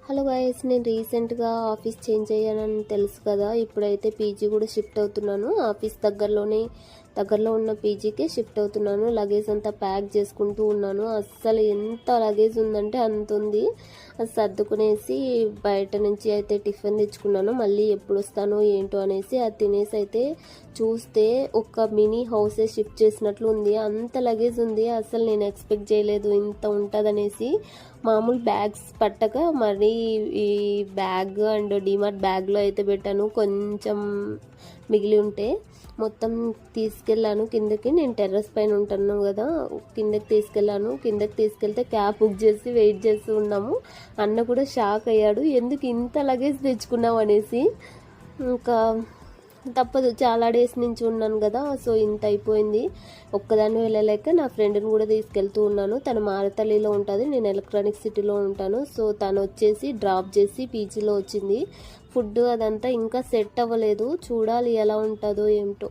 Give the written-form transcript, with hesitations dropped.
Hello guys, నేను రీసెంట్గా office change అయ్యానని తెలుసు కదా. ఇప్పుడైతే పీజీ కూడా షిఫ్ట్ అవుతున్నాను. ఆఫీస్ దగ్గరలో ఉన్న పీజీకి షిఫ్ట్ అవుతున్నాను. లగేజ్ అంతా ప్యాక్ చేసుకుంటూ ఉన్నాను. అస్సలు ఎంత లగేజ్ ఉందంటే అంత ఉంది. అది సర్దుకునేసి బయట నుంచి అయితే టిఫిన్ తెచ్చుకున్నాను. మళ్ళీ ఎప్పుడు వస్తానో ఏంటో అనేసి అది తినేసి అయితే చూస్తే ఒక మినీ హౌసే షిఫ్ట్ చేసినట్లు ఉంది. అంత లగేజ్ ఉంది. అసలు నేను ఎక్స్పెక్ట్ చేయలేదు ఇంత ఉంటుందనేసి. మామూలు బ్యాగ్స్ పట్టక మరి ఈ బ్యాగ్ అండ్ డిమార్ట్ బ్యాగ్లో అయితే పెట్టాను. కొంచెం మిగిలి ఉంటే మొత్తం తీసుకెళ్ళాను కిందకి. నేను టెర్రస్ పైన ఉంటాను కదా, కిందకి తీసుకెళ్తే క్యాబ్ బుక్ చేసి వెయిట్ చేస్తూ ఉన్నాము. అన్న కూడా షాక్ అయ్యాడు, ఎందుకు ఇంత లగేజ్ తెచ్చుకున్నావు అనేసి. ఇంకా తప్పదు, చాలా డేస్ నుంచి ఉన్నాను కదా, సో ఇంత అయిపోయింది. ఒక్కదాన్ని వెళ్ళలేక నా ఫ్రెండ్ని కూడా తీసుకెళ్తూ ఉన్నాను. తను మారతల్లిలో ఉంటుంది, నేను ఎలక్ట్రానిక్ సిటీలో ఉంటాను. సో తను వచ్చేసి డ్రాప్ చేసి పీజీలో వచ్చింది. ఫుడ్ అదంతా ఇంకా సెట్ అవ్వలేదు, చూడాలి ఎలా ఉంటుందో ఏమిటో.